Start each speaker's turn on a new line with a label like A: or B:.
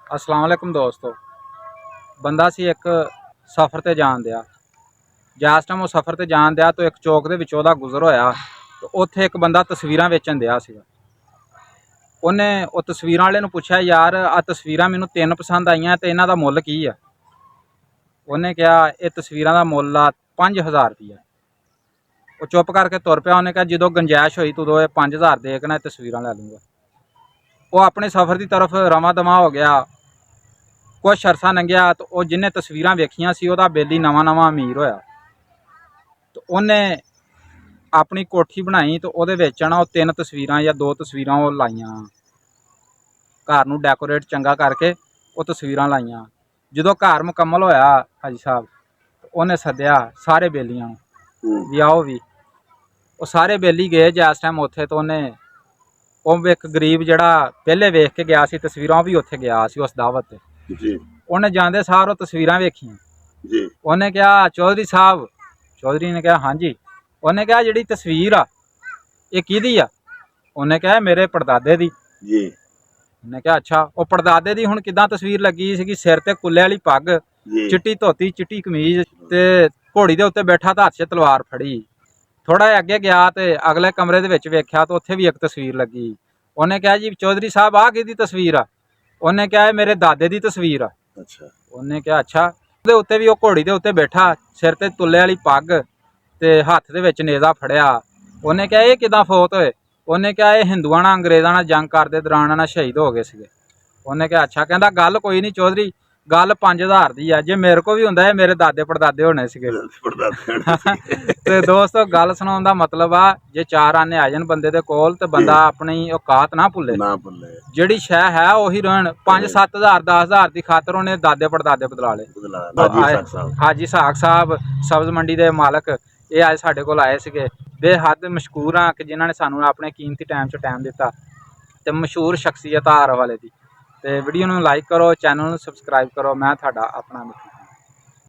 A: अस्सलाम वालेकुम दोस्तों। बंदा सी एक सफ़र ते जान दिया। जिस टाइम वो सफ़र ते जान दिया तो एक चौक दे विचों दा गुजर होया तो उत्थे एक बंदा तस्वीरां वेचन दिया सीगा। उन्हें वो तस्वीरां वाले नूं पुछया, यार आ तस्वीरां मैनूं 3 पसंद आईयां ते इन्हां दा मुੱਲ की आ? उन्हें कहा ये तस्वीरां दा मुੱਲ आ 5000 रुपया। वो चुप करके तुर पिया। उन्हें कहा जो गुंजाइश हुई तो 5000 दे के ना तस्वीरां लै लूँगा। वो अपने सफ़र की तरफ रवा दवा हो गया। कुछ अरसा लंघिया तो वो जिन्हें तस्वीरां वेखियां सी ओहदा बेली नवां नवां अमीर होया। तो उन्हें अपनी कोठी बनाई तो ਉਹਦੇ ਵਿੱਚ ना 3 तस्वीरां या 2 तस्वीरां वो लाइयां, घर नूं डैकोरेट चंगा करके वो तस्वीरां लाइयां। जो घर मुकम्मल होया हाजी साहब तो उन्हें सद्या सारे बेलियां भी आओ भी। वो सारे बेली गए जिस टाइम उत्थे तो उन्हें वो एक गरीब जिहड़ा पहले वेख के गया सी तस्वीरां भी उत्थे गया सी उस दावत ते। उन्हें जांदे सार वो तस्वीरां वेखियां। उन्हें कहा चौधरी साहब, चौधरी ने कहा हाँ जी। उन्हें कहा जिहड़ी तस्वीर आ ये किहदी आ? उन्हें कहा मेरे पड़दादे दी। उन्हें कहा अच्छा, वो पड़दादे दी हुण किदां तस्वीर लगी सी? सिर ते कुल्ले वाली पग, चिट्टी धोती, चिट्टी कमीज ते घोड़ी दे उत्ते बैठा तो हत्थ च तलवार फड़ी। थोड़ा जिहा अगे गया तो अगले कमरे दे विच वेख्या तो उत्थे भी एक तस्वीर लगी। उन्हें कहा जी चौधरी साहब आ किहदी तस्वीर आ? उन्हें कहा मेरे दादे दी तस्वीर आ। अच्छा। उन्हें कहा अच्छा। ਉਹਦੇ ਉੱਤੇ ਵੀ ਉਹ ਘੋੜੀ ਦੇ ਉੱਤੇ ਬੈਠਾ, ਸਿਰ ਤੇ ਤੁੱਲੇ ਵਾਲੀ ਪੱਗ ਤੇ ਹੱਥ ਦੇ ਵਿੱਚ ਨੇਜ਼ਾ ਫੜਿਆ। ਉਹਨੇ ਕਿਹਾ ਇਹ ਕਿਦਾਂ ਫੌਤ ਹੋਏ? ਉਹਨੇ ਕਿਹਾ ਇਹ ਹਿੰਦੂਆਂ ਨਾਲ ਅੰਗਰੇਜ਼ਾਂ ਨਾਲ ਜੰਗ ਕਰਦੇ ਦੌਰਾਨ ਨਾਲ ਸ਼ਹੀਦ ਹੋ ਗਏ ਸੀਗੇ। ਉਹਨੇ ਕਿਹਾ ਅੱਛਾ। ਕਹਿੰਦਾ ਗੱਲ ਕੋਈ ਨਹੀਂ ਚੌਧਰੀ, ਗੱਲ 5000 ਦੀ ਆ। ਜੇ ਮੇਰੇ ਕੋ ਵੀ ਹੁੰਦਾ ਇਹ ਮੇਰੇ ਦਾਦੇ ਪੜਦਾਦੇ ਹੋਣੇ ਸੀਗੇ। ਤੇ ਦੋਸਤੋ ਗੱਲ ਸੁਣਾਉਣ ਦਾ ਮਤਲਬ ਆ ਜੇ 4 ਆਨੇ ਆ ਜਾਣ ਬੰਦੇ ਦੇ ਕੋਲ ਤੇ ਬੰਦਾ ਆਪਣੀ ਔਕਾਤ ਨਾ ਭੁੱਲੇ। ਜਿਹੜੀ ਸ਼ੈ ਹੈ ਉਹੀ ਰਹਿਣ। 5-7000 10,000 ਦੀ ਖਾਤਰ ਉਹਨੇ ਦਾਦੇ ਪੜਦਾਦੇ ਬਦਲਾ ਲਏ। ਹਾਜੀ ਸਾਗ ਸਾਹਿਬ ਸਬਜ਼ ਮੰਡੀ ਦੇ ਮਾਲਕ ਇਹ ਅੱਜ ਸਾਡੇ ਕੋਲ ਆਏ ਸੀਗੇ। ਬੇਹੱਦ ਮਸ਼ਕੂਰ ਆ ਕਿ ਜਿਨ੍ਹਾਂ ਨੇ ਸਾਨੂੰ ਆਪਣੇ ਕੀਮਤੀ ਟਾਈਮ 'ਚ ਟਾਈਮ ਦਿੱਤਾ ਤੇ ਮਸ਼ਹੂਰ ਸ਼ਖਸੀਅਤ ਆ ਵਾਲੇ ਦੀ। ਤੇ ਵੀਡੀਓ ਨੂੰ ਲਾਈਕ ਕਰੋ, ਚੈਨਲ ਨੂੰ ਸਬਸਕ੍ਰਾਈਬ ਕਰੋ। ਮੈਂ ਤੁਹਾਡਾ ਆਪਣਾ